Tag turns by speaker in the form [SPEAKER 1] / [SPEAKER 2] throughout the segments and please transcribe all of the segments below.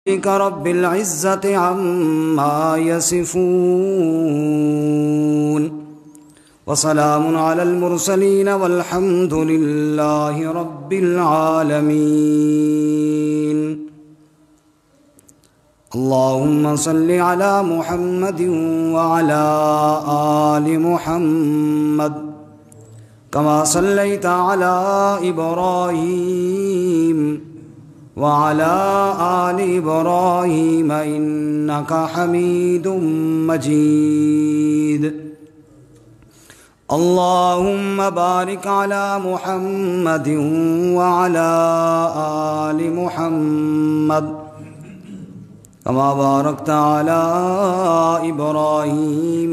[SPEAKER 1] رب العزة عما يصفون وسلام على المرسلين والحمد لله رب العالمين. اللهم صل على محمد وعلى آل محمد كما صليت على إبراهيم وعلى آل إبراهيم إنك حميد مجيد. اللهم بارك على محمد وعلى آل محمد كما باركت على إبراهيم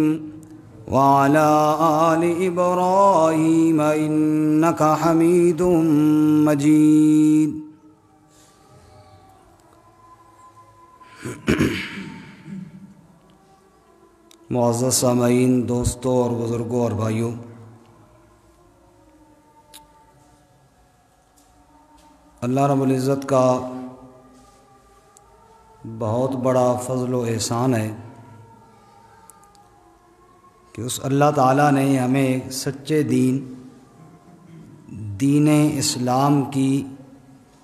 [SPEAKER 1] وعلى آل إبراهيم إنك حميد مجيد. معزز سامعین، دوستوں اور بزرگوں اور بھائیوں، اللہ رب العزت کا بہت بڑا فضل و احسان ہے کہ اس اللہ تعالیٰ نے ہمیں سچے دین اسلام کی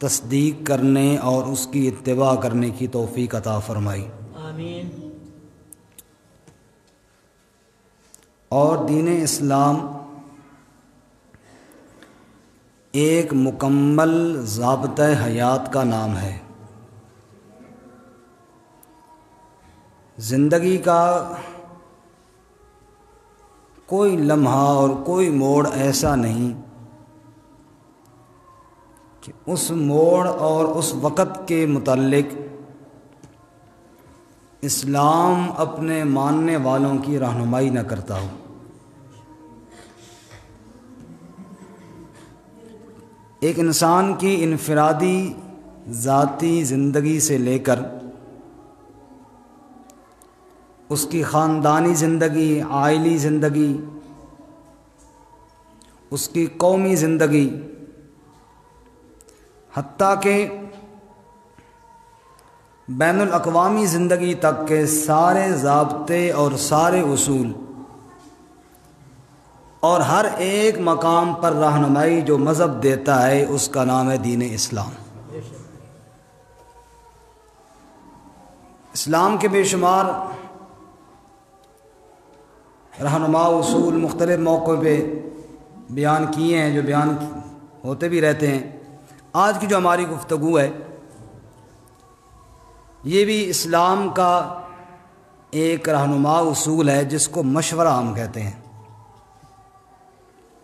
[SPEAKER 1] تصدیق کرنے اور اس کی اتباع کرنے کی توفیق عطا فرمائی.
[SPEAKER 2] آمین.
[SPEAKER 1] اور دین اسلام ایک مکمل ضابطۂ حیات کا نام ہے. زندگی کا کوئی لمحہ اور کوئی موڑ ایسا نہیں کہ اس موڑ اور اس وقت کے متعلق اسلام اپنے ماننے والوں کی رہنمائی نہ کرتا ہو. ایک انسان کی انفرادی ذاتی زندگی سے لے کر اس کی خاندانی زندگی، عائلی زندگی، اس کی قومی زندگی، حتیٰ کہ بین الاقوامی زندگی تک کے سارے ضابطے اور سارے اصول اور ہر ایک مقام پر رہنمائی جو مذہب دیتا ہے اس کا نام ہے دین اسلام. اسلام کے بے شمار رہنما اصول مختلف موقعوں پہ بیان کیے ہیں، جو بیان ہوتے بھی رہتے ہیں. آج کی جو ہماری گفتگو ہے یہ بھی اسلام کا ایک رہنما اصول ہے جس کو مشورہ ہم کہتے ہیں.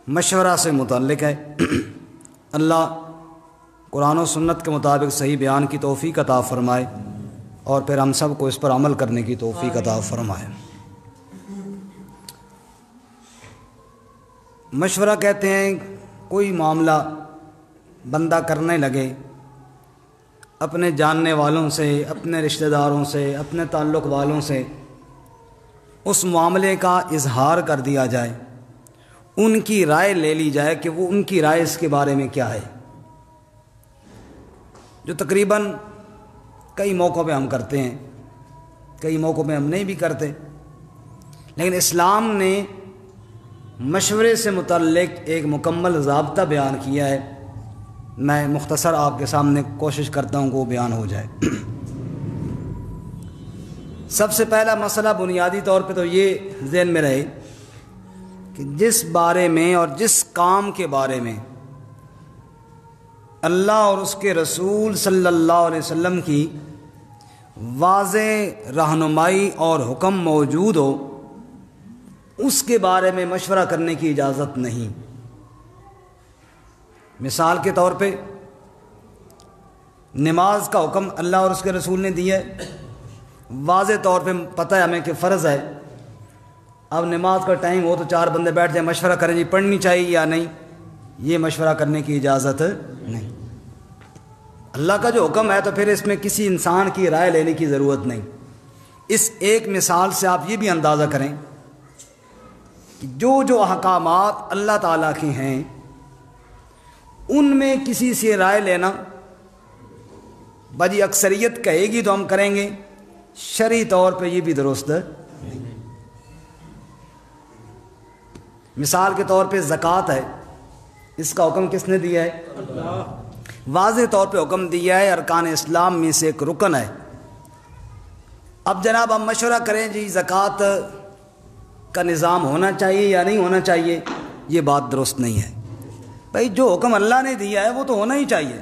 [SPEAKER 1] مشورہ سے متعلق ہے. اللہ قرآن و سنت کے مطابق صحیح بیان کی توفیق عطا فرمائے اور پھر ہم سب کو اس پر عمل کرنے کی توفیق عطا فرمائے. مشورہ کہتے ہیں کوئی معاملہ بندہ کرنے لگے اپنے جاننے والوں سے، اپنے رشتہ داروں سے، اپنے تعلق والوں سے اس معاملے کا اظہار کر دیا جائے، ان کی رائے لے لی جائے کہ وہ ان کی رائے اس کے بارے میں کیا ہے، جو تقریباً کئی موقعوں پہ ہم کرتے ہیں، کئی موقعوں پہ ہم نہیں بھی کرتے. لیکن اسلام نے مشورے سے متعلق ایک مکمل ضابطہ بیان کیا ہے. میں مختصر آپ کے سامنے کوشش کرتا ہوں کہ وہ بیان ہو جائے. سب سے پہلا مسئلہ بنیادی طور پہ تو یہ ذہن میں رہے کہ جس بارے میں اور جس کام کے بارے میں اللہ اور اس کے رسول صلی اللہ علیہ وسلم کی واضح رہنمائی اور حکم موجود ہو اس کے بارے میں مشورہ کرنے کی اجازت نہیں. مثال کے طور پہ نماز کا حکم اللہ اور اس کے رسول نے دیا ہے، واضح طور پہ پتہ ہے ہمیں کہ فرض ہے. اب نماز کا ٹائم ہو تو چار بندے بیٹھ جائیں مشورہ کریں جی پڑھنی چاہیے یا نہیں، یہ مشورہ کرنے کی اجازت نہیں. اللہ کا جو حکم ہے تو پھر اس میں کسی انسان کی رائے لینے کی ضرورت نہیں. اس ایک مثال سے آپ یہ بھی اندازہ کریں کہ جو احکامات اللہ تعالیٰ کے ہیں ان میں کسی سے رائے لینا باجی اکثریت کہے گی تو ہم کریں گے، شرعی طور پہ یہ بھی درست ہے۔ مثال کے طور پہ زکوٰۃ ہے، اس کا حکم کس نے دیا ہے؟ اللہ۔ واضح طور پہ حکم دیا ہے، ارکان اسلام میں سے ایک رکن ہے۔ اب جناب ہم مشورہ کریں جی زکوٰۃ کا نظام ہونا چاہیے یا نہیں ہونا چاہیے، یہ بات درست نہیں ہے۔ بھائی جو حکم اللہ نے دیا ہے وہ تو ہونا ہی چاہیے،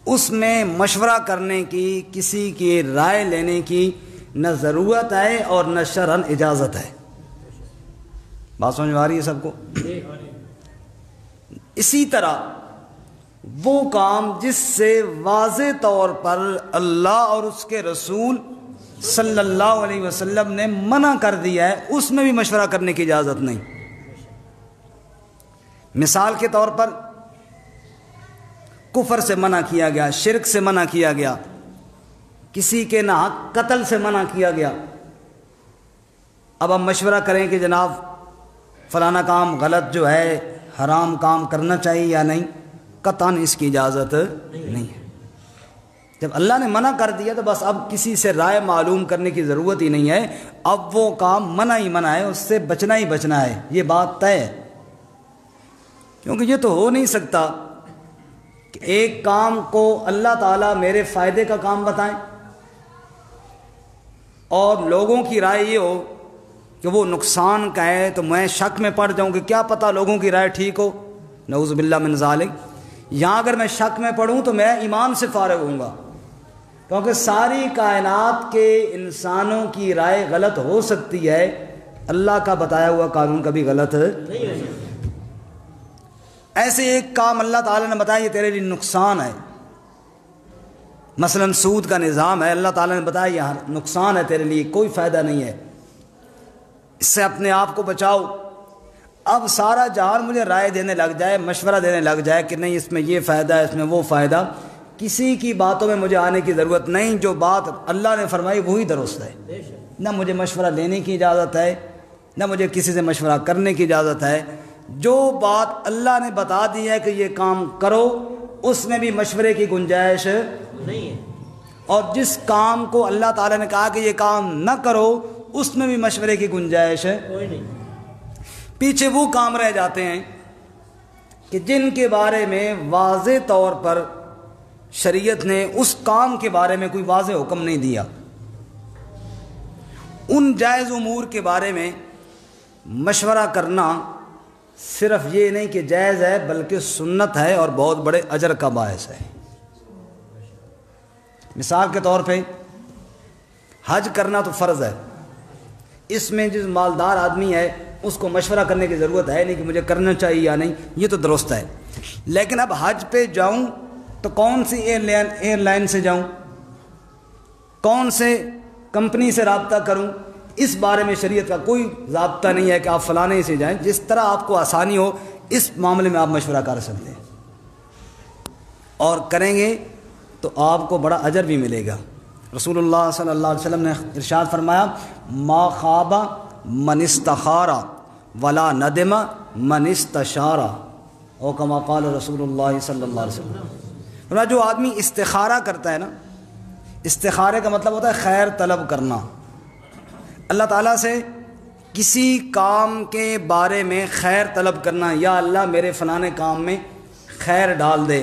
[SPEAKER 1] اس میں مشورہ کرنے کی، کسی کی رائے لینے کی نہ ضرورت ہے اور نہ شرعاً اجازت ہے۔ بات سمجھ میں آ رہی ہے سب کو؟ اسی طرح وہ کام جس سے واضح طور پر اللہ اور اس کے رسول صلی اللہ علیہ وسلم نے منع کر دیا ہے، اس میں بھی مشورہ کرنے کی اجازت نہیں۔ مثال کے طور پر کفر سے منع کیا گیا، شرک سے منع کیا گیا، کسی کے ناحق قتل سے منع کیا گیا۔ اب ہم مشورہ کریں کہ جناب فلانا کام غلط جو ہے، حرام کام کرنا چاہیے یا نہیں، قطعاً اس کی اجازت نہیں ہے۔ جب اللہ نے منع کر دیا تو بس اب کسی سے رائے معلوم کرنے کی ضرورت ہی نہیں ہے، اب وہ کام منع ہی منع ہے، اس سے بچنا ہی بچنا ہے، یہ بات طے ہے۔ کیونکہ یہ تو ہو نہیں سکتا کہ ایک کام کو اللہ تعالیٰ میرے فائدے کا کام بتائیں اور لوگوں کی رائے یہ ہو کہ وہ نقصان کا ہے، تو میں شک میں پڑ جاؤں کہ کیا پتہ لوگوں کی رائے ٹھیک ہو، نعوذ باللہ من ذالک۔ یہاں اگر میں شک میں پڑھوں تو میں ایمان سے فارغ ہوں گا، کیونکہ ساری کائنات کے انسانوں کی رائے غلط ہو سکتی ہے، اللہ کا بتایا ہوا قانون کبھی غلط نہیں ہے۔ ایسے ایک کام اللہ تعالیٰ نے بتایا یہ تیرے لیے نقصان ہے، مثلا سود کا نظام ہے، اللہ تعالیٰ نے بتایا یہ نقصان ہے تیرے لیے، کوئی فائدہ نہیں ہے، اس سے اپنے آپ کو بچاؤ۔ اب سارا جہان مجھے رائے دینے لگ جائے، مشورہ دینے لگ جائے کہ نہیں اس میں یہ فائدہ ہے، اس میں وہ فائدہ، کسی کی باتوں میں مجھے آنے کی ضرورت نہیں، جو بات اللہ نے فرمائی وہی درست ہے۔ نہ مجھے مشورہ لینے کی اجازت ہے، نہ مجھے کسی سے مشورہ کرنے کی اجازت ہے۔ جو بات اللہ نے بتا دی ہے کہ یہ کام کرو، اس میں بھی مشورے کی گنجائش نہیں ہے، اور جس کام کو اللہ تعالیٰ نے کہا کہ یہ کام نہ کرو، اس میں بھی مشورے کی گنجائش کوئی نہیں۔ پیچھے وہ کام رہ جاتے ہیں کہ جن کے بارے میں واضح طور پر شریعت نے اس کام کے بارے میں کوئی واضح حکم نہیں دیا، ان جائز امور کے بارے میں مشورہ کرنا صرف یہ نہیں کہ جائز ہے بلکہ سنت ہے اور بہت بڑے اجر کا باعث ہے۔ مثال کے طور پہ حج کرنا تو فرض ہے، اس میں جس مالدار آدمی ہے اس کو مشورہ کرنے کی ضرورت ہے نہیں کہ مجھے کرنا چاہیے یا نہیں، یہ تو درست ہے۔ لیکن اب حج پہ جاؤں تو کون سی ایئر لائن سے جاؤں، کون سے کمپنی سے رابطہ کروں، اس بارے میں شریعت کا کوئی ضابطہ نہیں ہے کہ آپ فلانے سے جائیں، جس طرح آپ کو آسانی ہو اس معاملے میں آپ مشورہ کر سکتے ہیں، اور کریں گے تو آپ کو بڑا اجر بھی ملے گا۔ رسول اللہ صلی اللہ علیہ وسلم نے ارشاد فرمایا، ما خاب من استخار ولا ندم من استشار، او کما قال رسول اللہ صلی اللہ علیہ وسلم۔ جو آدمی استخارہ کرتا ہے نا، استخارے کا مطلب ہوتا ہے خیر طلب کرنا، اللہ تعالیٰ سے کسی کام کے بارے میں خیر طلب کرنا، یا اللہ میرے فلانے کام میں خیر ڈال دے،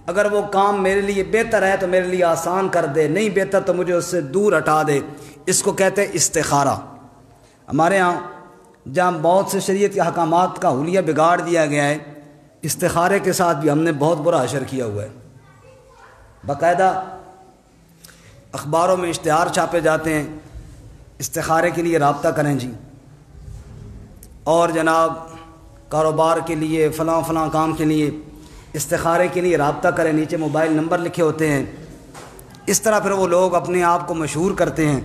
[SPEAKER 1] اگر وہ کام میرے لیے بہتر ہے تو میرے لیے آسان کر دے، نہیں بہتر تو مجھے اس سے دور ہٹا دے، اس کو کہتے ہیں استخارہ۔ ہمارے ہاں جہاں بہت سے شریعت کے احکامات کا حلیہ بگاڑ دیا گیا ہے، استخارے کے ساتھ بھی ہم نے بہت برا حشر کیا ہوا ہے۔ باقاعدہ اخباروں میں اشتہار چھاپے جاتے ہیں، استخارے کے لیے رابطہ کریں جی، اور جناب کاروبار کے لیے فلاں فلاں کام کے لیے استخارے کے لیے رابطہ کریں، نیچے موبائل نمبر لکھے ہوتے ہیں، اس طرح پھر وہ لوگ اپنے آپ کو مشہور کرتے ہیں۔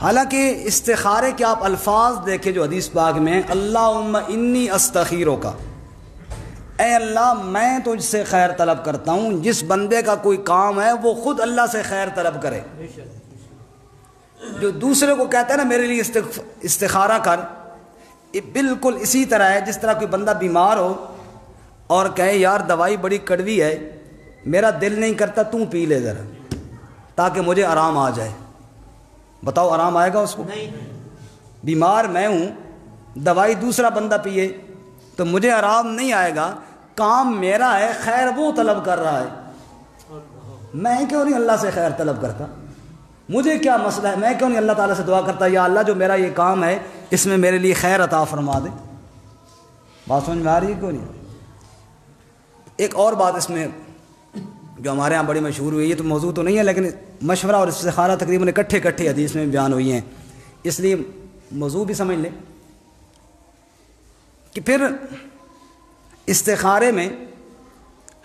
[SPEAKER 1] حالانکہ استخارے کے آپ الفاظ دیکھیں جو حدیث پاک میں، اللہم انی استخیرک، اے اللہ میں تجھ سے خیر طلب کرتا ہوں۔ جس بندے کا کوئی کام ہے وہ خود اللہ سے خیر طلب کرے، جو دوسرے کو کہتا ہے نا میرے لیے استخارہ کر، یہ بالکل اسی طرح ہے جس طرح کوئی بندہ بیمار ہو اور کہے یار دوائی بڑی کڑوی ہے، میرا دل نہیں کرتا تو پی لے ذرا تاکہ مجھے آرام آ جائے. بتاؤ آرام آئے گا اس کو؟ بیمار میں ہوں, دوائی دوسرا بندہ پیے تو مجھے آرام نہیں آئے گا. کام میرا ہے, خیر وہ طلب کر رہا ہے, میں کیوں نہیں اللہ سے خیر طلب کرتا؟ مجھے کیا مسئلہ ہے, میں کیوں نہیں اللہ تعالیٰ سے دعا کرتا یا اللہ جو میرا یہ کام ہے اس میں میرے لیے خیر عطا فرما دے. بات سمجھ میں آ رہی ہے کیوں نہیں؟ ایک اور بات اس میں جو ہمارے ہاں بڑی مشہور ہوئی ہے, تو موضوع تو نہیں ہے لیکن مشورہ اور استخارہ تقریباً اکٹھے حدیث میں بیان ہوئی ہیں, اس لیے موضوع بھی سمجھ لیں کہ پھر استخارے میں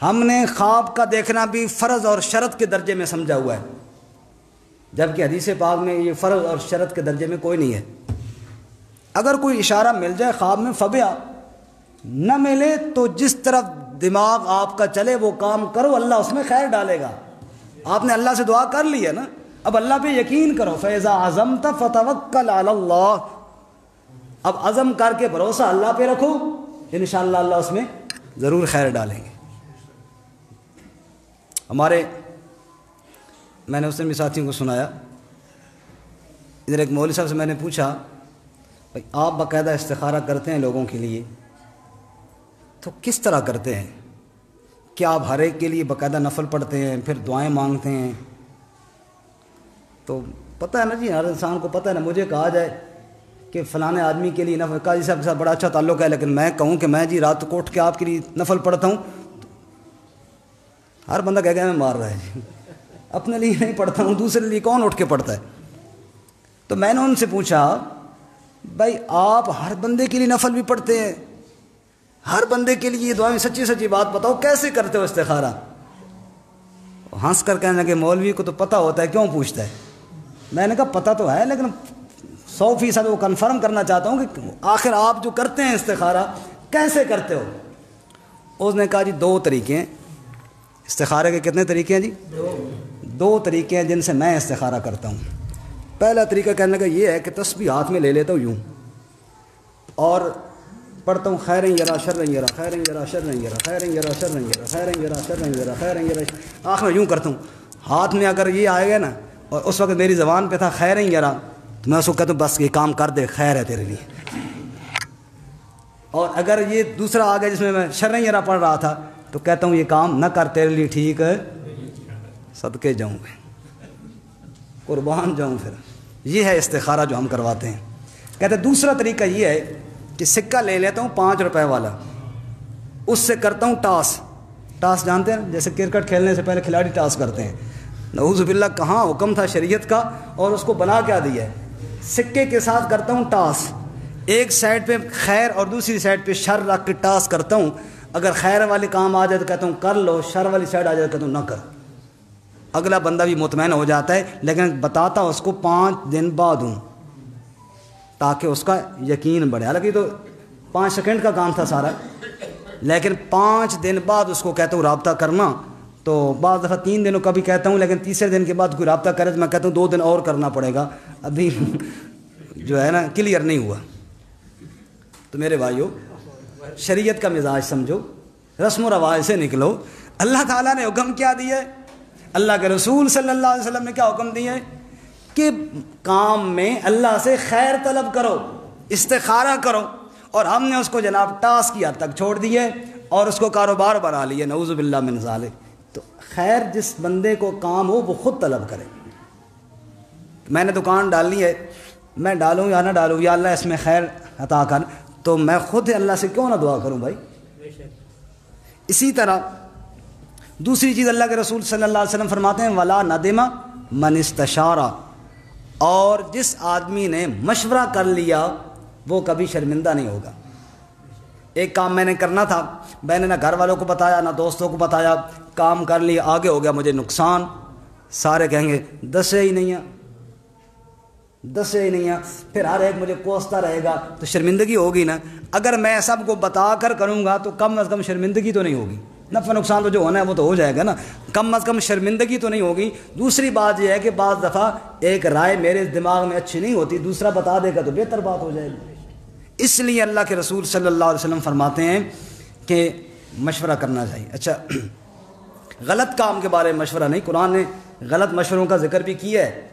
[SPEAKER 1] ہم نے خواب کا دیکھنا بھی فرض اور شرط کے درجے میں سمجھا ہوا ہے, جبکہ حدیث پاک میں یہ فرض اور شرط کے درجے میں کوئی نہیں ہے. اگر کوئی اشارہ مل جائے خواب میں فبیا, نہ ملے تو جس طرف دماغ آپ کا چلے وہ کام کرو, اللہ اس میں خیر ڈالے گا. آپ نے اللہ سے دعا کر لی ہے نا, اب اللہ پہ یقین کرو. فَإِذَا عَزَمْتَ فَتَوَكَّلْ عَلَى اللَّهِ, اب عزم کر کے بھروسہ اللہ پہ رکھو, انشاءاللہ اللہ اس میں ضرور خیر ڈالیں گے. میں نے اس دن بھی ساتھیوں کو سنایا, ادھر ایک مولوی صاحب سے میں نے پوچھا بھائی آپ باقاعدہ استخارہ کرتے ہیں لوگوں کے لیے تو کس طرح کرتے ہیں؟ کیا آپ ہر ایک کے لیے باقاعدہ نفل پڑھتے ہیں پھر دعائیں مانگتے ہیں؟ تو پتہ ہے نا جی, ہر انسان کو پتہ ہے نا. مجھے کہا جائے کہ فلانے آدمی کے لیے نفل, قاضی صاحب کے ساتھ بڑا اچھا تعلق ہے, لیکن میں کہوں کہ میں جی رات کو اٹھ کے آپ کے لیے نفل پڑھتا ہوں, ہر بندہ کہہ میں مار رہا ہے جی, اپنے لیے نہیں پڑھتا ہوں, دوسرے لیے کون اٹھ کے پڑھتا ہے؟ تو میں نے ان سے پوچھا بھائی آپ ہر بندے کے لیے نفل بھی پڑھتے ہیں, ہر بندے کے لیے دعائیں, سچی بات بتاؤ کیسے کرتے ہو استخارہ؟ ہنس کر کہنے لگے مولوی کو تو پتہ ہوتا ہے کیوں پوچھتا ہے؟ میں نے کہا پتہ تو ہے لیکن 100% وہ کنفرم کرنا چاہتا ہوں کہ آخر آپ جو کرتے ہیں استخارہ کیسے کرتے ہو؟ اس نے کہا جی 2 طریقے ہیں استخارے کے. کتنے طریقے ہیں جی؟ 2 طریقے ہیں جن سے میں استخارہ کرتا ہوں. پہلا طریقہ کہنے کا یہ ہے کہ تسبیح ہاتھ میں لے لیتا ہوں یوں اور پڑھتا ہوں خیرن یرا شرن یرا خیرن یرا شرن یرا خیرن یرا شرن یرا خیرن یرا شرن یرا خیرن یرا, آخر میں یوں کرتا ہوں. ہاتھ میں اگر یہ آئے گا نا, اور اس وقت میری زبان پہ تھا خیرن یرا, تو میں اس کو کہتا ہوں بس یہ کام کر دے, خیر ہے تیرے لیے. اور اگر یہ دوسرا آ گیا جس میں شرن یرا پڑھ رہا تھا تو کہتا ہوں یہ کام نہ کر, تیرے لیے ٹھیک ہے, صدقے جاؤں میں, قربان جاؤں. پھر یہ ہے استخارہ جو ہم کرواتے ہیں. کہتے ہیں دوسرا طریقہ یہ ہے کہ سکہ لے لیتا ہوں 5 روپے والا, اس سے کرتا ہوں ٹاس. ٹاس جانتے ہیں جیسے کرکٹ کھیلنے سے پہلے کھلاڑی ٹاس کرتے ہیں, نعوذ باللہ کہاں حکم تھا شریعت کا اور اس کو بنا کیا دیا ہے. سکے کے ساتھ کرتا ہوں ٹاس, ایک سائڈ پہ خیر اور دوسری سائڈ پہ شر رکھ کے ٹاس کرتا ہوں. اگر خیر والی کام آ جائے تو کہتا ہوں کر لو, شر والی سائڈ آ جائے تو کہتا ہوں نہ کر. اگلا بندہ بھی مطمئن ہو جاتا ہے, لیکن بتاتا اس کو 5 دن بعد ہوں تاکہ اس کا یقین بڑھے. حالانکہ تو 5 سیکنڈ کا کام تھا سارا, لیکن 5 دن بعد اس کو کہتا ہوں رابطہ کرنا. تو بعض دفعہ 3 دنوں کا بھی کہتا ہوں, لیکن تیسرے دن کے بعد کوئی رابطہ کرے تو میں کہتا ہوں 2 دن اور کرنا پڑے گا, ابھی جو ہے نا کلیئر نہیں ہوا. تو میرے بھائیو شریعت کا مزاج سمجھو, رسم و رواج سے نکلو. اللہ تعالیٰ نے حکم کیا دیا ہے, اللہ کے رسول صلی اللہ علیہ وسلم نے کیا حکم دیا ہے کہ کام میں اللہ سے خیر طلب کرو, استخارہ کرو. اور ہم نے اس کو جناب ٹاس کی حد تک چھوڑ دیے اور اس کو کاروبار بنا لیے, نعوذ باللہ من ذالک. تو خیر جس بندے کو کام ہو وہ خود طلب کرے. میں نے دکان ڈالنی ہے, میں ڈالوں یا نہ ڈالوں, یا اللہ اس میں خیر عطا کر, تو میں خود اللہ سے کیوں نہ دعا کروں بھائی. اسی طرح دوسری چیز اللہ کے رسول صلی اللہ علیہ وسلم فرماتے ہیں ولا ندم من استشارہ, اور جس آدمی نے مشورہ کر لیا وہ کبھی شرمندہ نہیں ہوگا. ایک کام میں نے کرنا تھا, میں نے نہ گھر والوں کو بتایا نہ دوستوں کو بتایا, کام کر لیا, آگے ہو گیا مجھے نقصان. سارے کہیں گے دسے ہی نہیں ہیں, پھر ہر ایک مجھے کوستا رہے گا تو شرمندگی ہوگی نا. اگر میں سب کو بتا کر کروں گا تو کم از کم شرمندگی تو نہیں ہوگی, نفع نقصان تو جو ہونا ہے وہ تو ہو جائے گا نا, کم از کم شرمندگی تو نہیں ہوگی. دوسری بات یہ ہے کہ بعض دفعہ ایک رائے میرے دماغ میں اچھی نہیں ہوتی, دوسرا بتا دے گا تو بہتر بات ہو جائے گی. اس لیے اللہ کے رسول صلی اللہ علیہ وسلم فرماتے ہیں کہ مشورہ کرنا چاہیے. اچھا غلط کام کے بارے میں مشورہ نہیں. قرآن نے غلط مشوروں کا ذکر بھی کیا ہے.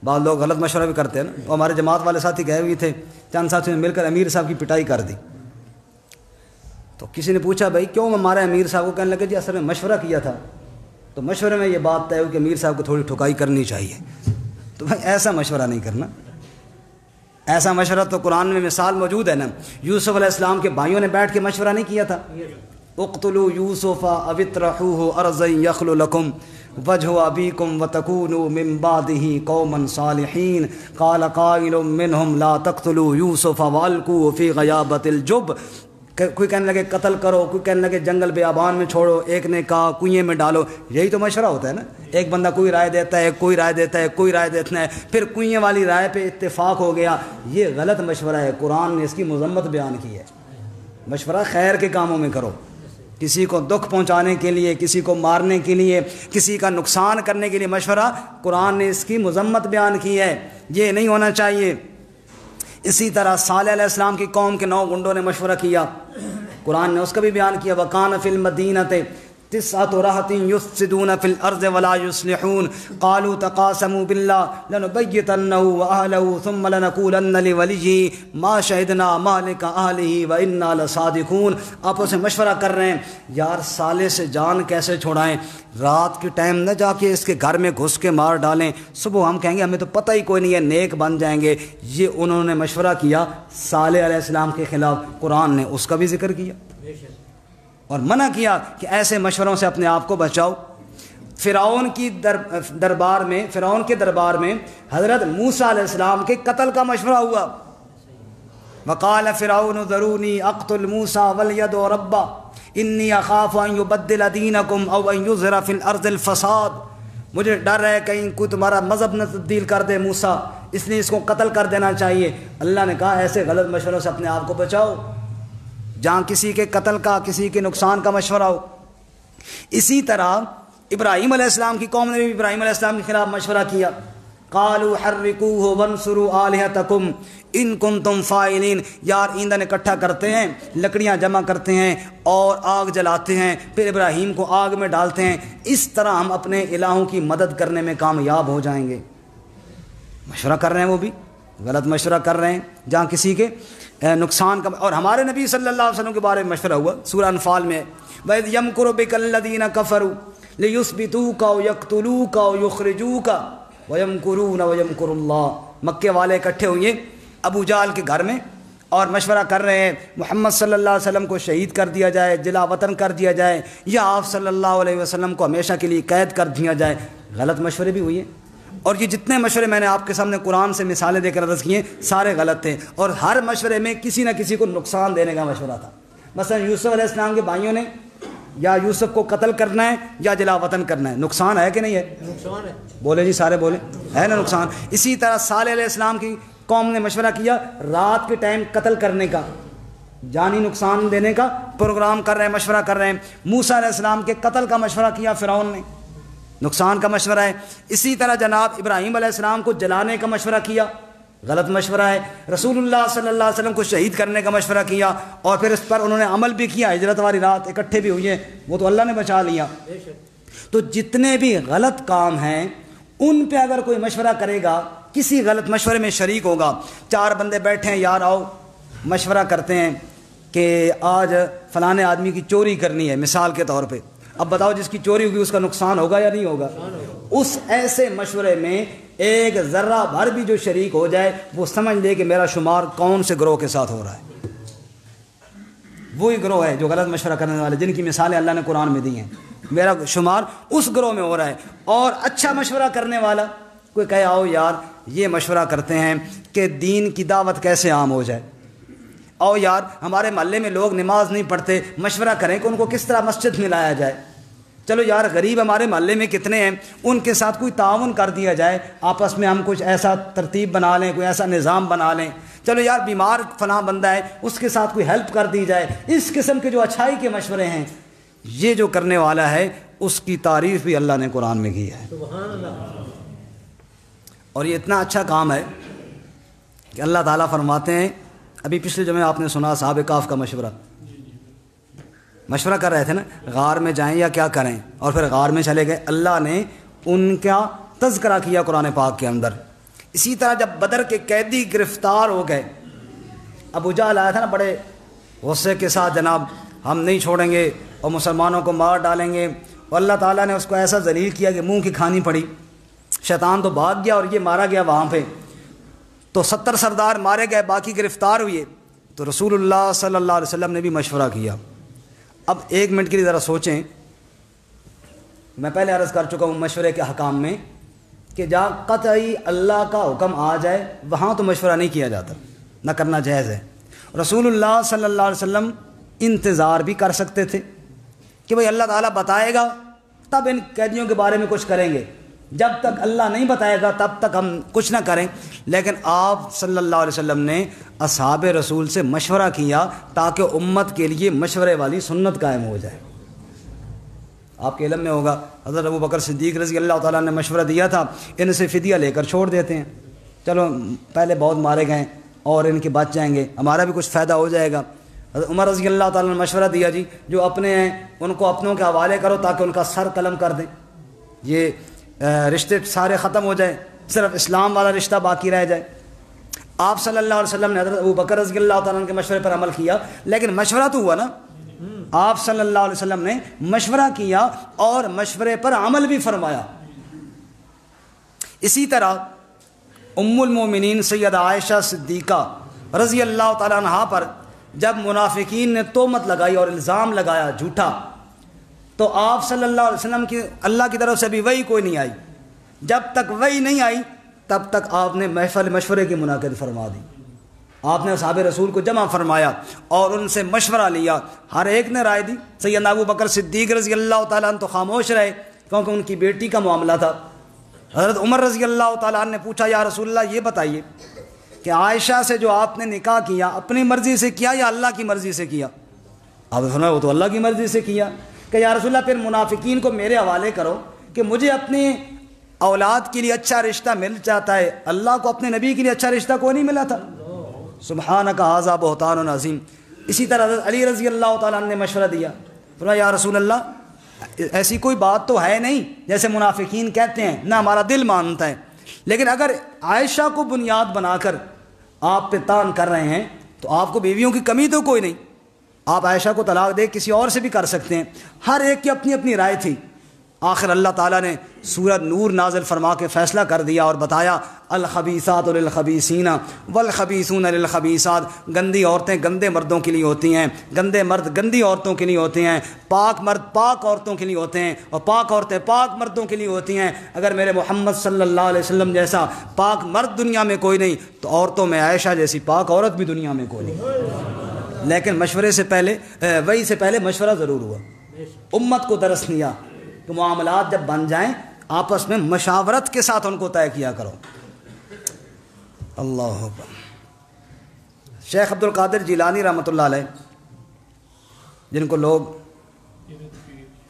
[SPEAKER 1] بعض لوگ غلط مشورہ بھی کرتے ہیں نا. وہ ہمارے جماعت والے ساتھی گئے ہوئے تھے, چند ساتھیوں نے مل کر امیر صاحب کی پٹائی کر دی. تو کسی نے پوچھا بھائی کیوں ہمارے امیر صاحب کو؟ کہنے لگے جی اصل میں مشورہ کیا تھا, تو مشورے میں یہ بات طے ہوئی کہ امیر صاحب کو تھوڑی ٹھکائی کرنی چاہیے. تو بھائی ایسا مشورہ نہیں کرنا. ایسا مشورہ تو قرآن میں مثال موجود ہے نا. یوسف علیہ السلام کے بھائیوں نے بیٹھ کے مشورہ نہیں کیا تھا. اقتلوا یوسف او اطرحوه ارضا یخل لکم وجہ ابیکم وتکونوا من بعدہ قوما صالحین قال قائل منہم لا تقتلوا یوسف والقوه فی غیابۃ الجب. کوئی کہنے لگے قتل کرو, کوئی کہنے لگے جنگل بیابان میں چھوڑو, ایک نے کہا کنویں میں ڈالو. یہی تو مشورہ ہوتا ہے نا. ایک بندہ کوئی رائے دیتا ہے, کوئی رائے دیتا ہے, کوئی رائے دیتا ہے, پھر کنویں والی رائے پہ اتفاق ہو گیا. یہ غلط مشورہ ہے. قرآن نے اس کی مذمت بیان کی ہے. مشورہ خیر کے کاموں میں کرو. کسی کو دکھ پہنچانے کے لیے, کسی کو مارنے کے لیے, کسی کا نقصان کرنے کے لیے مشورہ, قرآن نے اس کی مذمت بیان کی ہے. یہ نہیں ہونا چاہیے. اسی طرح صالح علیہ السلام کی قوم کے 9 گنڈوں نے مشورہ کیا. قرآن نے اس کا بھی بیان کیا. وَقَانَ فِي الْمَدِينَةِ تِسْعَةُ رَهْطٍ يُفْسِدُونَ فِي الْأَرْضِ وَلَا يُصْلِحُونَ قَالُوا تَقَاسَمُوا بِاللَّهِ لَنُبَيِّتَنَّهُ وَأَهْلَهُ ثُمَّ لَنَقُولَنَّ لِوَلِيِّهِ مَا شَهِدْنَا مَهْلِكَ أَهْلِهِ وَإِنَّا لَصَادِقُونَ. آپس میں مشورہ کر رہے ہیں, یار صالح سے جان کیسے چھڑائیں, رات کے ٹائم نہ جا کے اس کے گھر میں گھس کے مار ڈالیں, صبح ہم کہیں گے ہمیں تو پتہ ہی کوئی نہیں ہے, نیک بن جائیں گے. یہ انہوں نے مشورہ کیا صالح علیہ السلام کے خلاف. قرآن نے اس کا بھی ذکر کیا اور منع کیا کہ ایسے مشوروں سے اپنے آپ کو بچاؤ. فرعون کے دربار میں حضرت موسیٰ علیہ السلام کے قتل کا مشورہ ہوا. وقال فرعون ذرونی اقتل موسیٰ ولیدعو ربہ انی اخاف ان یبدل دینکم او ان یظہر فی الارض الفساد. مجھے ڈر ہے کہیں کوئی تمہارا مذہب نہ تبدیل کر دے موسیٰ, اس لیے اس کو قتل کر دینا چاہیے. اللہ نے کہا ایسے غلط مشوروں سے اپنے آپ کو بچاؤ, جہاں کسی کے قتل کا, کسی کے نقصان کا مشورہ ہو. اسی طرح ابراہیم علیہ السلام کی قوم نے بھی ابراہیم علیہ السلام کے خلاف مشورہ کیا. قالوا حرقوه وانصروا آلہتکم ان کنتم فاعلین. یار ایندھن اکٹھا کرتے ہیں, لکڑیاں جمع کرتے ہیں اور آگ جلاتے ہیں, پھر ابراہیم کو آگ میں ڈالتے ہیں. اس طرح ہم اپنے الہوں کی مدد کرنے میں کامیاب ہو جائیں گے. مشورہ کر رہے ہیں, وہ بھی غلط مشورہ کر رہے ہیں جہاں کسی کے نقصان کا. اور ہمارے نبی صلی اللہ علیہ وسلم کے بارے میں مشورہ ہوا سورہ انفال میں. وَإِذْ يَمْكُرُ بِكَ الَّذِينَ كَفَرُوا لِيُثْبِتُوكَ أَوْ يَقْتُلُوكَ أَوْ يُخْرِجُوكَ وَيَمْكُرُونَ وَيَمْكُرُ اللَّهُ. مکے والے اکٹھے ہوئے ابو جہل کے گھر میں اور مشورہ کر رہے ہیں محمد صلی اللہ علیہ وسلم کو شہید کر دیا جائے, جلا وطن کر دیا جائے, یا آپ صلی اللہ علیہ وسلم کو ہمیشہ کے لیے قید کر دیا جائے. غلط مشورے بھی ہوئے. اور یہ جتنے مشورے میں نے آپ کے سامنے قرآن سے مثالیں دے کر عرض کیے سارے غلط تھے, اور ہر مشورے میں کسی نہ کسی کو نقصان دینے کا مشورہ تھا. مثلا یوسف علیہ السلام کے بھائیوں نے یا یوسف کو قتل کرنا ہے یا جلا وطن کرنا ہے. نقصان ہے کہ نہیں ہے؟ نقصان ہے. بولے جی سارے بولے, ہے نا نقصان. اسی طرح صالح علیہ السلام کی قوم نے مشورہ کیا رات کے ٹائم قتل کرنے کا, جانی نقصان دینے کا پروگرام کر رہے ہیں, مشورہ کر رہے ہیں. موسیٰ علیہ السلام کے قتل کا مشورہ کیا فرعون نے, نقصان کا مشورہ ہے. اسی طرح جناب ابراہیم علیہ السلام کو جلانے کا مشورہ کیا, غلط مشورہ ہے. رسول اللہ صلی اللہ علیہ وسلم کو شہید کرنے کا مشورہ کیا اور پھر اس پر انہوں نے عمل بھی کیا. ہجرت والی رات اکٹھے بھی ہوئے, وہ تو اللہ نے بچا لیا. تو جتنے بھی غلط کام ہیں ان پہ اگر کوئی مشورہ کرے گا, کسی غلط مشورے میں شریک ہوگا, 4 بندے بیٹھے ہیں, یار آؤ مشورہ کرتے ہیں کہ آج فلانے آدمی کی چوری کرنی ہے مثال کے طور پہ. اب بتاؤ جس کی چوری ہوگی اس کا نقصان ہوگا یا نہیں ہوگا؟ اس ایسے مشورے میں ایک ذرہ بھر بھی جو شریک ہو جائے وہ سمجھ لے کہ میرا شمار کون سے گروہ کے ساتھ ہو رہا ہے. وہی گروہ ہے جو غلط مشورہ کرنے والے, جن کی مثالیں اللہ نے قرآن میں دی ہیں. میرا شمار اس گروہ میں ہو رہا ہے. اور اچھا مشورہ کرنے والا کوئی کہے آؤ یار یہ مشورہ کرتے ہیں کہ دین کی دعوت کیسے عام ہو جائے, آؤ یار ہمارے محلے میں لوگ نماز نہیں پڑھتے, مشورہ کریں کہ ان کو کس طرح مسجد میں لایا جائے. چلو یار غریب ہمارے محلے میں کتنے ہیں, ان کے ساتھ کوئی تعاون کر دیا جائے, آپس میں ہم کچھ ایسا ترتیب بنا لیں, کوئی ایسا نظام بنا لیں. چلو یار بیمار فلاں بندہ ہے اس کے ساتھ کوئی ہیلپ کر دی جائے. اس قسم کے جو اچھائی کے مشورے ہیں, یہ جو کرنے والا ہے اس کی تعریف بھی اللہ نے قرآن میں کی ہے. سبحان اللہ. اور یہ اتنا اچھا کام ہے کہ اللہ تعالیٰ فرماتے ہیں, ابھی پچھلے جمعے آپ نے سنا صحابہ کہف کا مشورہ, مشورہ کر رہے تھے نا غار میں جائیں یا کیا کریں، اور پھر غار میں چلے گئے، اللہ نے ان کا تذکرہ کیا قرآن پاک کے اندر۔ اسی طرح جب بدر کے قیدی گرفتار ہو گئے، ابو جہل آیا تھا نا بڑے غصے کے ساتھ، جناب ہم نہیں چھوڑیں گے اور مسلمانوں کو مار ڈالیں گے، اور اللہ تعالیٰ نے اس کو ایسا ذلیل کیا کہ منہ کی کھانی پڑی، شیطان تو بھاگ گیا اور یہ مارا گیا وہاں پہ، تو 70 سردار مارے گئے، باقی گرفتار ہوئے۔ تو رسول اللہ صلی اللہ علیہ وسلم نے بھی مشورہ کیا۔ اب 1 منٹ کے لیے ذرا سوچیں، میں پہلے عرض کر چکا ہوں مشورے کے حکام میں کہ جہاں قطعی اللہ کا حکم آ جائے وہاں تو مشورہ نہیں کیا جاتا، نہ کرنا جائز ہے۔ رسول اللہ صلی اللہ علیہ وسلم انتظار بھی کر سکتے تھے کہ بھئی اللہ تعالیٰ بتائے گا تب ان قیدیوں کے بارے میں کچھ کریں گے، جب تک اللہ نہیں بتائے گا تب تک ہم کچھ نہ کریں، لیکن آپ صلی اللہ علیہ وسلم نے اصحاب رسول سے مشورہ کیا تاکہ امت کے لیے مشورے والی سنت قائم ہو جائے۔ آپ کے علم میں ہوگا حضرت ابو بکر صدیق رضی اللہ تعالیٰ نے مشورہ دیا تھا ان سے فدیہ لے کر چھوڑ دیتے ہیں، چلو پہلے بہت مارے گئے اور ان کے بچ جائیں گے، ہمارا بھی کچھ فائدہ ہو جائے گا۔ حضرت عمر رضی اللہ تعالیٰ نے مشورہ دیا جی جو اپنے ہیں ان کو اپنوں کے حوالے کرو تاکہ ان کا سر قلم کر دیں، یہ رشتے سارے ختم ہو جائیں، صرف اسلام والا رشتہ باقی رہ جائے۔ آپ صلی اللہ علیہ وسلم نے حضرت ابو بکر رضی اللہ تعالیٰ کے مشورے پر عمل کیا، لیکن مشورہ تو ہوا نا، آپ صلی اللہ علیہ وسلم نے مشورہ کیا اور مشورے پر عمل بھی فرمایا۔ اسی طرح ام المومنین سیدہ عائشہ صدیقہ رضی اللہ تعالیٰ عنہا پر جب منافقین نے تہمت لگائی اور الزام لگایا جھوٹا، تو آپ صلی اللہ علیہ وسلم کی اللہ کی طرف سے بھی وحی کوئی نہیں آئی، جب تک وحی نہیں آئی تب تک آپ نے محفل مشورے کی منعقد فرما دی، آپ نے اصحاب رسول کو جمع فرمایا اور ان سے مشورہ لیا، ہر ایک نے رائے دی۔ سیدنا ابو بکر صدیق رضی اللہ تعالیٰ عنہ تو خاموش رہے کیونکہ ان کی بیٹی کا معاملہ تھا۔ حضرت عمر رضی اللہ تعالیٰ عنہ نے پوچھا یا رسول اللہ یہ بتائیے کہ عائشہ سے جو آپ نے نکاح کیا اپنی مرضی سے کیا یا اللہ کی مرضی سے کیا؟ آپ نے فرمایا وہ تو اللہ کی مرضی سے کیا۔ کہ یا رسول اللہ پھر منافقین کو میرے حوالے کرو کہ مجھے اپنی اولاد کے لیے اچھا رشتہ مل جاتا ہے، اللہ کو اپنے نبی کے لیے اچھا رشتہ کوئی نہیں ملا تھا؟ سبحانک ھذا بہتان عظیم۔ اسی طرح حضرت علی رضی اللہ تعالیٰ عنہ نے مشورہ دیا، فرمایا یا رسول اللہ ایسی کوئی بات تو ہے نہیں جیسے منافقین کہتے ہیں، نہ ہمارا دل مانتا ہے، لیکن اگر عائشہ کو بنیاد بنا کر آپ پہ تان کر رہے ہیں تو آپ کو بیویوں کی کمی تو کوئی نہیں، آپ عائشہ کو طلاق دے کسی اور سے بھی کر سکتے ہیں۔ ہر ایک کی اپنی اپنی رائے تھی۔ آخر اللہ تعالیٰ نے سورۃ نور نازل فرما کے فیصلہ کر دیا اور بتایا الخبیثات للخبیثین والخبیثون للخبیثات، گندی عورتیں گندے مردوں کے لیے ہوتی ہیں، گندے مرد گندی عورتوں کے لیے ہوتے ہیں، پاک مرد پاک عورتوں کے لیے ہوتے ہیں، اور پاک عورتیں پاک مردوں کے لیے ہوتی ہیں۔ اگر میرے محمد صلی اللہ علیہ وسلم جیسا پاک مرد دنیا میں کوئی نہیں تو عورتوں میں عائشہ جیسی پاک عورت بھی دنیا میں کوئی نہیں۔ لیکن مشورے سے پہلے وحی سے پہلے مشورہ ضرور ہوا، امت کو درس دیا کہ معاملات جب بن جائیں آپس میں مشاورت کے ساتھ ان کو طے کیا کرو۔ اللہ اکبر۔ شیخ عبد القادر جیلانی رحمۃ اللہ علیہ، جن کو لوگ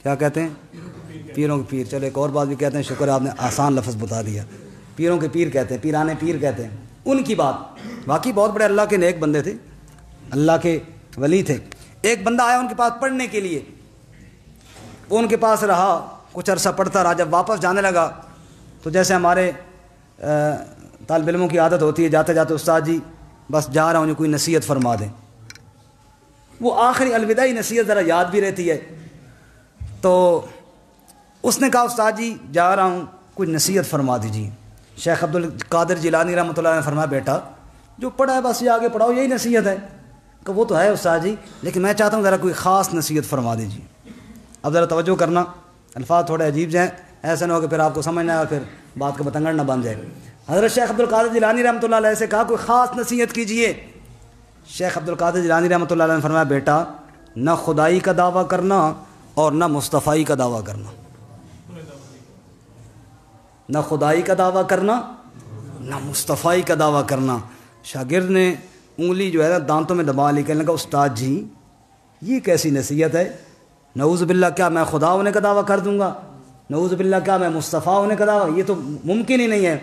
[SPEAKER 1] کیا کہتے ہیں پیروں کے پیر، چلو ایک اور بات بھی کہتے ہیں، شکر ہے آپ نے آسان لفظ بتا دیا، پیروں کے پیر کہتے ہیں، پیرانے پیر کہتے ہیں، ان کی بات واقعی بہت بڑے اللہ کے نیک بندے تھے، اللہ کے ولی تھے۔ ایک بندہ آیا ان کے پاس پڑھنے کے لیے، وہ ان کے پاس رہا کچھ عرصہ پڑھتا رہا، جب واپس جانے لگا تو جیسے ہمارے طالب علموں کی عادت ہوتی ہے جاتے جاتے استاد جی بس جا رہا ہوں، کوئی نصیحت فرما دیں، وہ آخری الوداعی نصیحت ذرا یاد بھی رہتی ہے، تو اس نے کہا استاد جی جا رہا ہوں کوئی نصیحت فرما دیجیے۔ شیخ عبد القادر جیلانی رحمۃ اللہ نے فرمایا بیٹا جو پڑھا ہے بس یہ آگے پڑھاؤ، یہی نصیحت ہے۔ کہ وہ تو ہے استاد جی لیکن میں چاہتا ہوں ذرا کوئی خاص نصیحت فرما دیجیے۔ اب ذرا توجہ کرنا، الفاظ تھوڑے عجیب جائیں، ایسا نہ ہو کہ پھر آپ کو سمجھ نہ آئے پھر بات کا بتنگڑ نہ بن جائے۔ حضرت شیخ عبد القادر جیلانی رحمۃ اللہ علیہ سے کہا کوئی خاص نصیحت کیجیے۔ شیخ عبد القادر جیلانی رحمۃ اللہ علیہ نے فرمایا بیٹا نہ خدائی کا دعویٰ کرنا اور نہ مصطفائی کا دعویٰ کرنا، نہ خدائی کا دعویٰ کرنا نہ مصطفائی کا دعویٰ کرنا۔ شاگرد نے انگلی جو ہے نا دانتوں میں دبا لی، کہنے لگا استاد جی یہ کیسی نصیحت ہے، نعوذ باللہ کیا میں خدا ہونے کا دعویٰ کر دوں گا، نعوذ باللہ کیا میں مصطفیٰ ہونے کا دعویٰ، یہ تو ممکن ہی نہیں ہے۔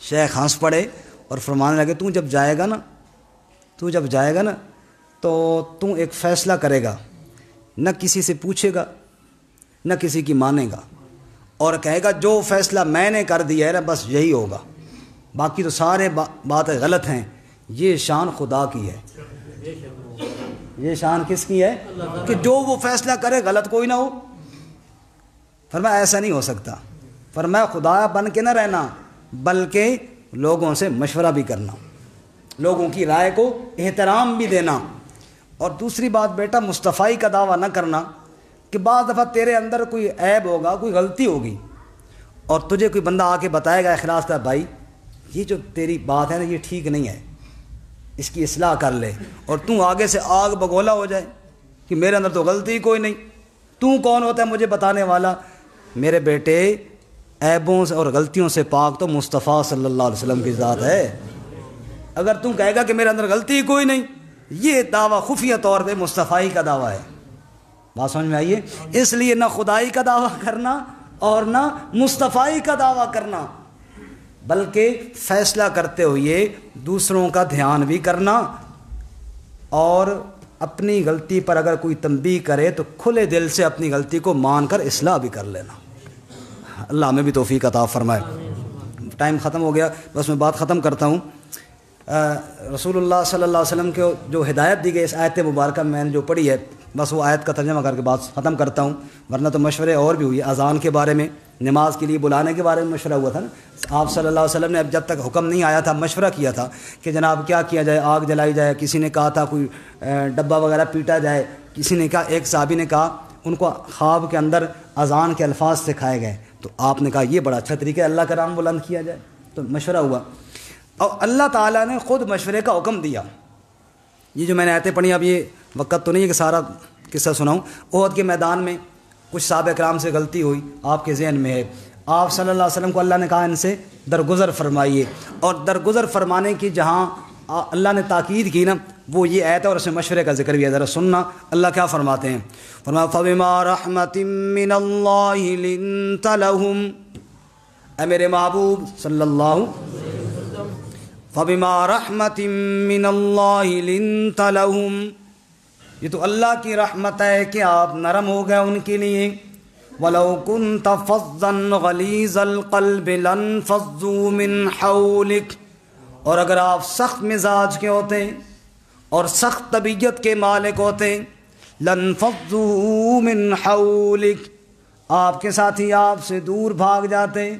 [SPEAKER 1] شیخ ہنس پڑے اور فرمانے لگے تو جب جائے گا نا تو ایک فیصلہ کرے گا نہ کسی سے پوچھے گا نہ کسی کی مانے گا، اور کہے گا جو فیصلہ میں نے کر دیا ہے نا بس یہی ہوگا، باقی تو سارے باتیں غلط ہیں۔ یہ شان خدا کی ہے، یہ شان کس کی ہے کہ جو وہ فیصلہ کرے غلط کوئی نہ ہو۔ فرمایا ایسا نہیں ہو سکتا، فرمایا خدا بن کے نہ رہنا بلکہ لوگوں سے مشورہ بھی کرنا، لوگوں کی رائے کو احترام بھی دینا۔ اور دوسری بات بیٹا، مصطفی کا دعویٰ نہ کرنا کہ بعض دفعہ تیرے اندر کوئی عیب ہوگا، کوئی غلطی ہوگی، اور تجھے کوئی بندہ آ کے بتائے گا اخلاص کا، بھائی یہ جو تیری بات ہے نا یہ ٹھیک نہیں ہے، اس کی اصلاح کر لے، اور تو آگے سے آگ بگولا ہو جائے کہ میرے اندر تو غلطی ہی کوئی نہیں، تو کون ہوتا ہے مجھے بتانے والا؟ میرے بیٹے عیبوں سے اور غلطیوں سے پاک تو مصطفیٰ صلی اللہ علیہ وسلم کی ذات ہے۔ اگر تم کہے گا کہ میرے اندر غلطی ہی کوئی نہیں، یہ دعویٰ خفیہ طور پہ مصطفی کا دعویٰ ہے۔ بات سمجھ میں آئیے؟ اس لیے نہ خدائی کا دعویٰ کرنا اور نہ مصطفی کا دعویٰ کرنا، بلکہ فیصلہ کرتے ہوئے دوسروں کا دھیان بھی کرنا، اور اپنی غلطی پر اگر کوئی تنبیہ کرے تو کھلے دل سے اپنی غلطی کو مان کر اصلاح بھی کر لینا۔ اللہ ہمیں بھی توفیق عطا فرمائے۔ ٹائم ختم ہو گیا، بس میں بات ختم کرتا ہوں۔ رسول اللہ صلی اللہ علیہ وسلم کو جو ہدایت دی گئی اس آیت مبارکہ میں نے جو پڑھی ہے، بس وہ آیت کا ترجمہ کر کے بات ختم کرتا ہوں، ورنہ تو مشورے اور بھی ہوئی۔ اذان کے بارے میں، نماز کے لیے بلانے کے بارے میں مشورہ ہوا تھا نا، آپ صلی اللہ علیہ وسلم نے اب جب تک حکم نہیں آیا تھا مشورہ کیا تھا کہ جناب کیا کیا جائے، آگ جلائی جائے، کسی نے کہا تھا کوئی ڈبہ وغیرہ پیٹا جائے، کسی نے کہا، ایک صحابی نے کہا ان کو خواب کے اندر اذان کے الفاظ سکھائے گئے، تو آپ نے کہا یہ بڑا اچھا طریقہ ہے اللہ کا نام بلند کیا جائے، تو مشورہ ہوا، اور اللہ تعالیٰ نے خود مشورے کا حکم دیا۔ یہ جو میں نے آیتیں پڑھی، اب یہ وقت تو نہیں ہے کہ سارا قصہ سناؤں۔ احد کے میدان میں کچھ صحابہ کرام سے غلطی ہوئی، آپ کے ذہن میں ہے، آپ صلی اللہ علیہ وسلم کو اللہ نے کہا ان سے درگزر فرمائیے، اور درگزر فرمانے کی جہاں اللہ نے تاکید کی نا، وہ یہ آیت ہے اور اس میں مشورے کا ذکر بھی ہے، ذرا سننا اللہ کیا فرماتے ہیں۔ فرمایا فَبِمَا رَحْمَةٍ مِّنَ اللَّهِ لِنتَ لَهُمْ، اے میرے محبوب صلی اللہ، فَبِمَا رَحْمَةٍ مِّنَ اللَّهِ لِنتَ لَهُمْ، یہ تو اللہ کی رحمت ہے کہ آپ نرم ہو گئے ان کے لیے۔ وَلَوْ كُنْتَ فَظًّا غَلِيظَ الْقَلْبِ لَانفَضُّوا مِنْ حَوْلِكَ، اور اگر آپ سخت مزاج کے ہوتے اور سخت طبیعت کے مالک ہوتے، لَانفَضُّوا مِنْ حَوْلِكَ، آپ کے ساتھی آپ سے دور بھاگ جاتے۔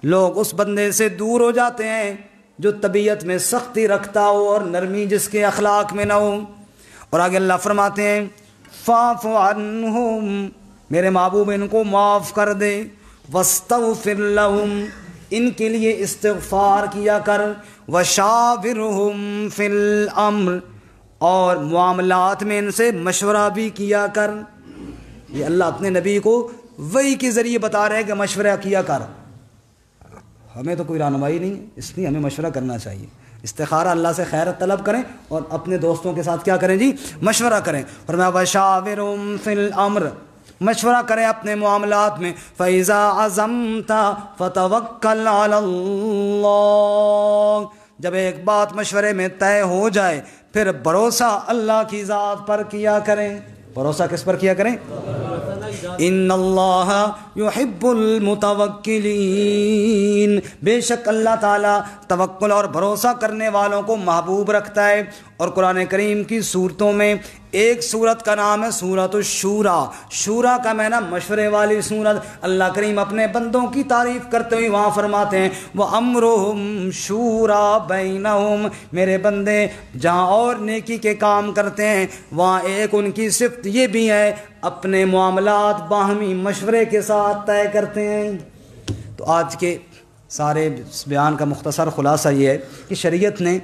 [SPEAKER 1] لوگ اس بندے سے دور ہو جاتے ہیں جو طبیعت میں سختی رکھتا ہو اور نرمی جس کے اخلاق میں نہ ہو۔ اور آگے اللہ فرماتے ہیں فَاعْفُ عَنْهُمْ، میرے محبوب ان کو معاف کر دے، وَاسْتَغْفِرْ لَهُمْ، ان کے لیے استغفار کیا کر، وَشَاوِرْهُمْ فِي الْأَمْرِ، اور معاملات میں ان سے مشورہ بھی کیا کر۔ یہ اللہ اپنے نبی کو وحی کے ذریعے بتا رہے ہیں کہ مشورہ کیا کر۔ ہمیں تو کوئی رہنمائی نہیں ہے، اس لیے ہمیں مشورہ کرنا چاہیے، استخارہ اللہ سے خیر طلب کریں، اور اپنے دوستوں کے ساتھ کیا کریں جی، مشورہ کریں۔ فرمایا وَشَاوِرْهُمْ فِي الْأَمْرِ، مشورہ کریں اپنے معاملات میں۔ فَإِذَا عَزَمْتَ فَتَوَكَّلْ عَلَى اللَّهِ، جب ایک بات مشورے میں طے ہو جائے پھر بھروسہ اللہ کی ذات پر کیا کریں۔ بھروسہ کس پر کیا کریں؟ ان اللہ یحب المتوکلین، بے شک اللہ تعالیٰ توکل اور بھروسہ کرنے والوں کو محبوب رکھتا ہے۔ اور قرآن کریم کی صورتوں میں ایک صورت کا نام ہے سورۃ الشورى، شورا کا معنی مشورے والی صورت۔ اللہ کریم اپنے بندوں کی تعریف کرتے ہوئے وہاں فرماتے ہیں وَأَمْرُهُمْ شُورَى بَيْنَهُمْ، میرے بندے جہاں اور نیکی کے کام کرتے ہیں وہاں ایک ان کی صفت یہ بھی ہے اپنے معاملات باہمی مشورے کے ساتھ طے کرتے ہیں۔ تو آج کے سارے بیان کا مختصر خلاصہ یہ ہے کہ شریعت نے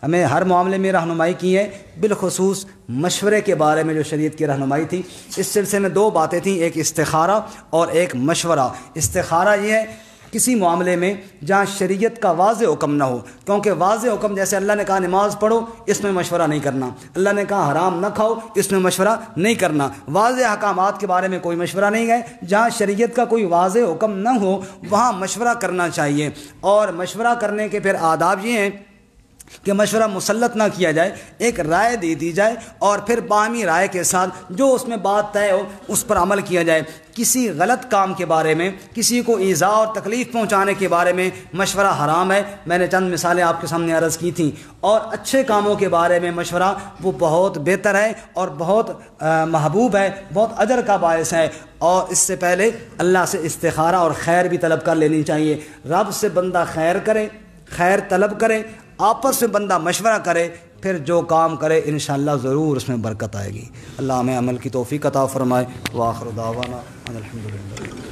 [SPEAKER 1] ہمیں ہر معاملے میں رہنمائی کی ہے، بالخصوص مشورے کے بارے میں جو شریعت کی رہنمائی تھی۔ اس سلسلے میں دو باتیں تھیں، ایک استخارہ اور ایک مشورہ۔ استخارہ یہ ہے کسی معاملے میں جہاں شریعت کا واضح حکم نہ ہو، کیونکہ واضح حکم جیسے اللہ نے کہا نماز پڑھو، اس میں مشورہ نہیں کرنا، اللہ نے کہا حرام نہ کھاؤ، اس میں مشورہ نہیں کرنا، واضح احکامات کے بارے میں کوئی مشورہ نہیں ہے۔ جہاں شریعت کا کوئی واضح حکم نہ ہو وہاں مشورہ کرنا چاہیے۔ اور مشورہ کرنے کے پھر آداب یہ ہیں کہ مشورہ مسلط نہ کیا جائے، ایک رائے دے دی جائے اور پھر باہمی رائے کے ساتھ جو اس میں بات طے ہو اس پر عمل کیا جائے۔ کسی غلط کام کے بارے میں، کسی کو ایذا اور تکلیف پہنچانے کے بارے میں مشورہ حرام ہے۔ میں نے چند مثالیں آپ کے سامنے عرض کی تھیں۔ اور اچھے کاموں کے بارے میں مشورہ وہ بہت بہتر ہے اور بہت محبوب ہے، بہت اجر کا باعث ہے۔ اور اس سے پہلے اللہ سے استخارہ اور خیر بھی طلب کر لینی چاہیے۔ رب سے بندہ خیر کرے، خیر طلب کرے، آپس میں بندہ مشورہ کرے، پھر جو کام کرے انشاءاللہ ضرور اس میں برکت آئے گی۔ اللہ ہمیں عمل کی توفیق عطا فرمائے۔ وآخر دعوانا ان الحمدللہ۔